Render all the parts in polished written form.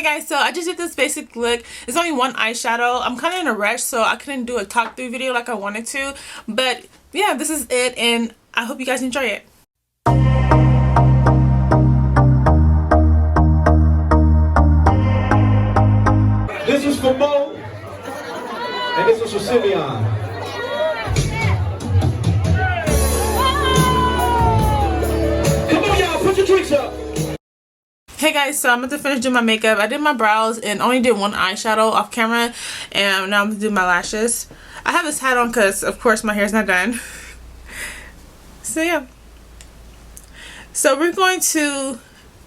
Guys, so I just did this basic look. It's only one eyeshadow. I'm kind of in a rush, so I couldn't do a talk through video like I wanted to, but yeah, this is it, and I hope you guys enjoy it. This is for Mo, and this is for Simeon. Come on, y'all, put your drinks up. Hey guys, so I'm about to finish doing my makeup. I did my brows and only did one eyeshadow off camera, and now I'm going to do my lashes. I have this hat on because, of course, my hair's not done. So yeah. So we're going to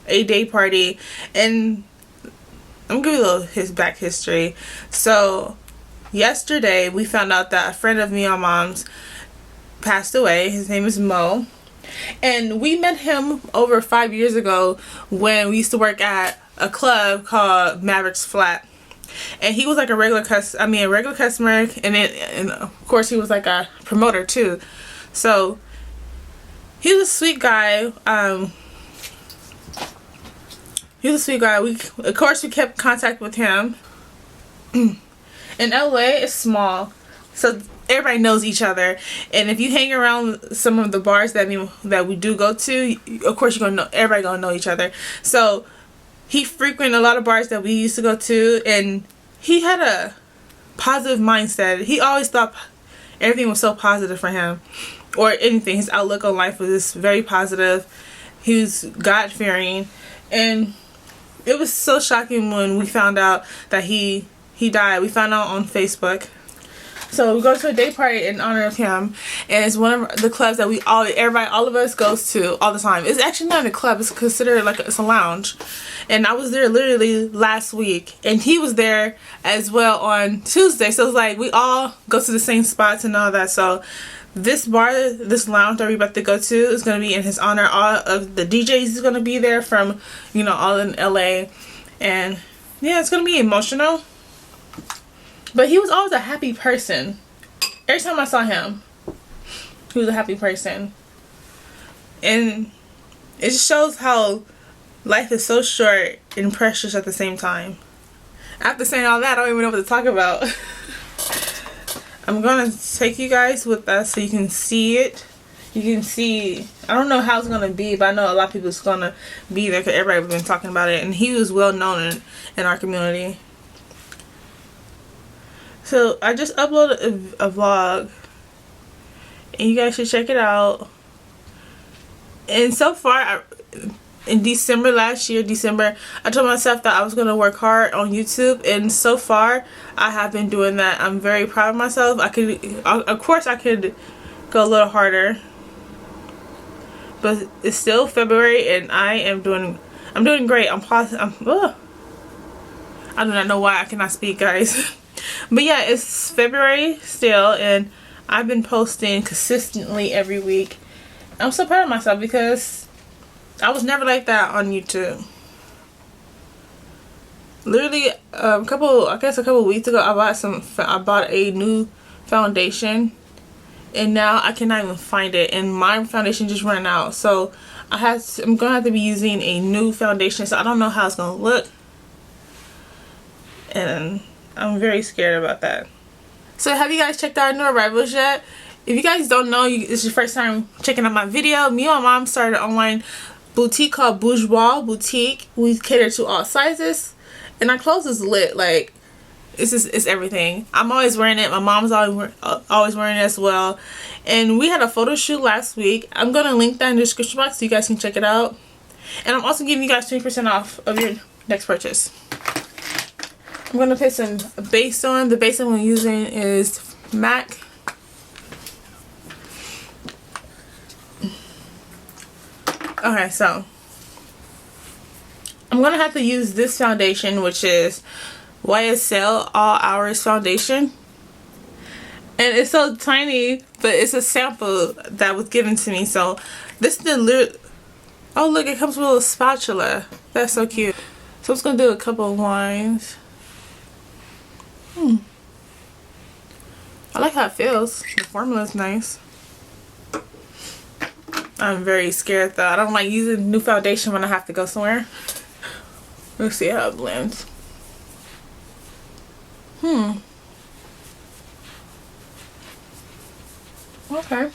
a day party, and I'm going to give you a little back history. So yesterday we found out that a friend of me and Mom's passed away. His name is Mo. And we met him over 5 years ago when we used to work at a club called Maverick's Flat. And he was like a regular customer, and of course he was like a promoter too. So he was a sweet guy. He was a sweet guy. Of course we kept contact with him. In LA, it's small, so everybody knows each other, and if you hang around some of the bars that we do go to, of course everybody gonna know each other. So he frequented a lot of bars that we used to go to, and he had a positive mindset. He always thought everything was so positive for him, or anything. His outlook on life was just very positive. He was God-fearing, and it was so shocking when we found out that he died. We found out on Facebook. So we go to a day party in honor of him, and it's one of the clubs that all of us goes to all the time. It's actually not a club, it's considered like it's a lounge. And I was there literally last week, and he was there as well on Tuesday. So it's like we all go to the same spots and all that. So this bar, this lounge that we're about to go to is going to be in his honor. All of the DJs is going to be there from, all in LA, and yeah, it's going to be emotional. But he was always a happy person. Every time I saw him, he was a happy person. And it just shows how life is so short and precious at the same time. After saying all that, I don't even know what to talk about. I'm going to take you guys with us so you can see it. You can see, I don't know how it's going to be, but I know a lot of people is going to be there because everybody's been talking about it. And he was well known in our community. So I just uploaded a vlog, and you guys should check it out. And so far, in last year, I told myself that I was going to work hard on YouTube, and so far I have been doing that. I'm very proud of myself. Of course I could go a little harder, but it's still February, and I'm doing great. I'm positive. I do not know why I cannot speak, guys. But yeah, it's February still, and I've been posting consistently every week. I'm so proud of myself because I was never like that on YouTube. Literally, a couple weeks ago, I bought a new foundation, and now I cannot even find it, and my foundation just ran out. So I'm gonna have to be using a new foundation. So I don't know how it's gonna look, and I'm very scared about that. So have you guys checked out our new arrivals yet? If you guys don't know, it's your first time checking out my video. Me and my mom started an online boutique called Bourgeois Boutique. We cater to all sizes, and our clothes is lit. Like, it's everything. I'm always wearing it. My mom's always wearing it as well. And we had a photo shoot last week. I'm gonna link that in the description box so you guys can check it out. And I'm also giving you guys 20% off of your next purchase. I'm going to put some base on. The base I'm using is MAC. Okay, so I'm going to have to use this foundation, which is YSL All Hours Foundation. And it's so tiny, but it's a sample that was given to me. So this is the oh look, it comes with a little spatula. That's so cute. So I'm just going to do a couple of lines. I like how it feels. The formula is nice. I'm very scared though. I don't like using new foundation when I have to go somewhere. Let's see how it blends. Okay.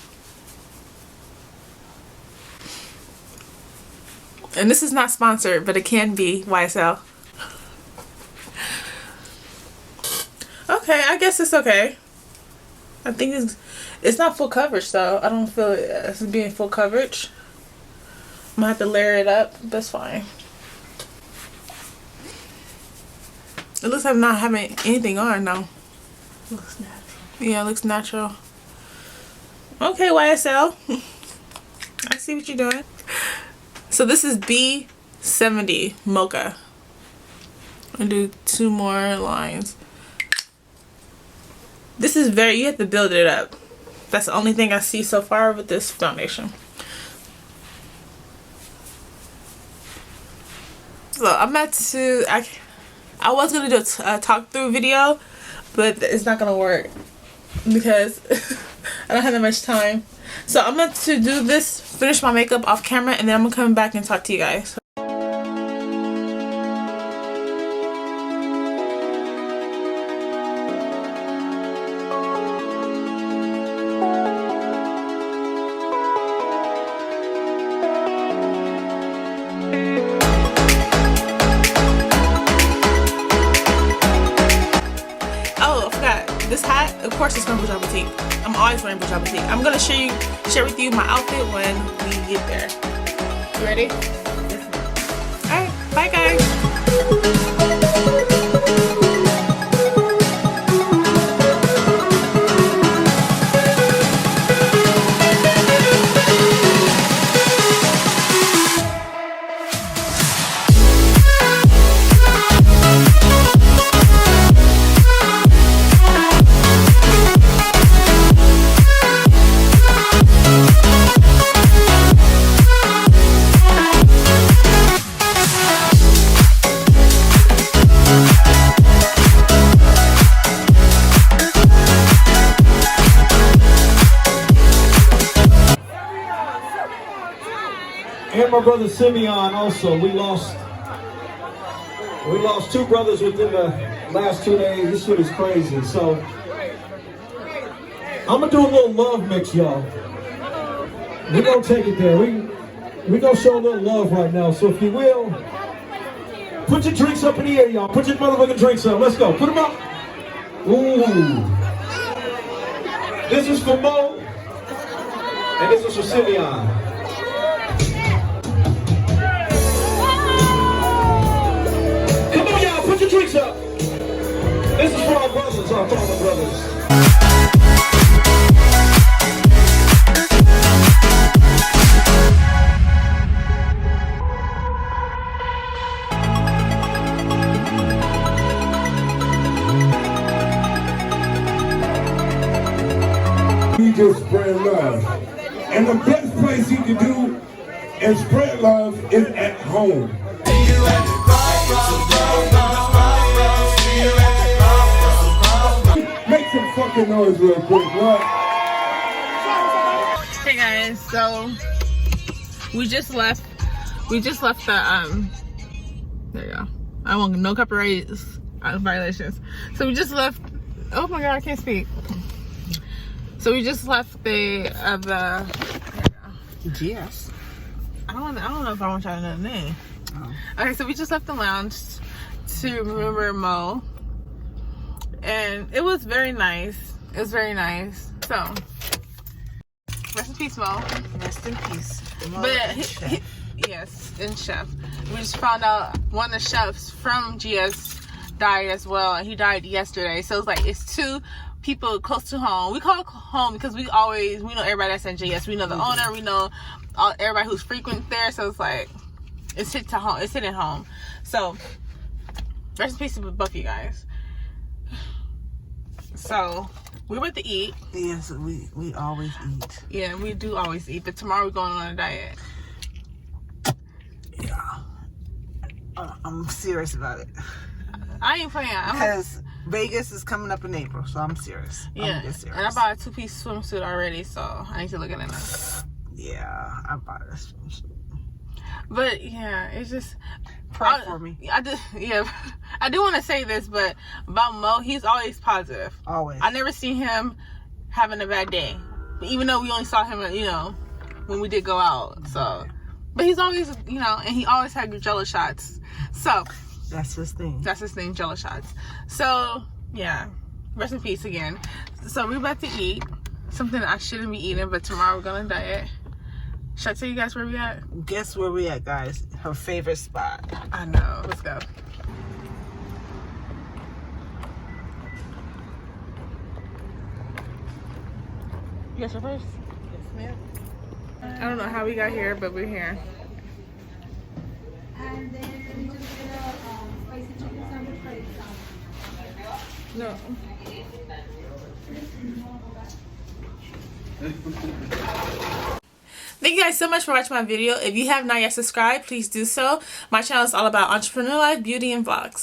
And this is not sponsored, but it can be YSL. Okay, I guess it's okay. I think it's not full coverage though. I don't feel it as being full coverage. I'm gonna have to layer it up. That's fine. It looks like I'm not having anything on now. Looks natural. Yeah, it looks natural. Okay, YSL. I see what you're doing. So this is B70 Mocha. I'll do 2 more lines. This is you have to build it up. That's the only thing I see so far with this foundation. So I'm about to, I was going to do a talk through video, but it's not going to work because I don't have that much time. So I'm about to do this, finish my makeup off camera, and then I'm going to come back and talk to you guys. This hat, of course, is from Bourgeois Boutique. I'm always wearing Bourgeois Boutique. I'm gonna share with you my outfit when we get there. You ready? Alright, bye guys. And my brother Simeon also. We lost 2 brothers within the last 2 days. This shit is crazy. So I'm gonna do a little love mix, y'all. We're gonna take it there. We're gonna show a little love right now. So if you will, put your drinks up in the air, y'all. Put your motherfucking drinks up. Let's go. Put them up. Ooh. This is for Mo. And this is for Simeon. Put your drinks up. This is for our brothers, our father brothers. You just spread love. And the best place you can do and spread love is at home. Make some fucking noise real quick, what? Hey guys, so we just left the there you go. I want no copyright violations. So we just left, oh my god, I can't speak. So we just left the GS. I don't know if I want y'all to know the name. Oh. Okay, so we just left the lounge to remember Mo. And it was very nice. It was very nice. So, rest in peace, Mo. Rest in peace. Yes, and Chef. We just found out one of the chefs from GS died as well, and he died yesterday. So it's 2 people close to home. We call it home because we know everybody that's in GS. We know the owner. We know everybody who's frequent there. So it's hitting home. So, rest in peace to both of you guys. So, we're about to eat. Yes, we always eat. Yeah, we do always eat. But tomorrow we're going on a diet. Yeah. I'm serious about it. I ain't playing. Because Vegas is coming up in April, so I'm serious. Yeah, I'm serious. and I bought a 2-piece swimsuit already, so I need to look at it now. Yeah, I bought a swimsuit. But yeah, it's just Pray for me. I do want to say this, but about Mo, he's always positive. Always. I never seen him having a bad day. Even though we only saw him, when we did go out. So, but he's always, and he always had Jello shots. So that's his thing. That's his thing, Jello shots. So yeah, rest in peace again. So we're about to eat something I shouldn't be eating, but tomorrow we're gonna diet. Should I tell you guys where we at? Guess where we at, guys? Her favorite spot. I know. Let's go. You guys are first? Yes, ma'am. I don't know how we got here, but we're here. And then we just get a spicy chicken sandwich for example. No. Thank you guys so much for watching my video. If you have not yet subscribed, please do so. My channel is all about entrepreneur life, beauty, and vlogs.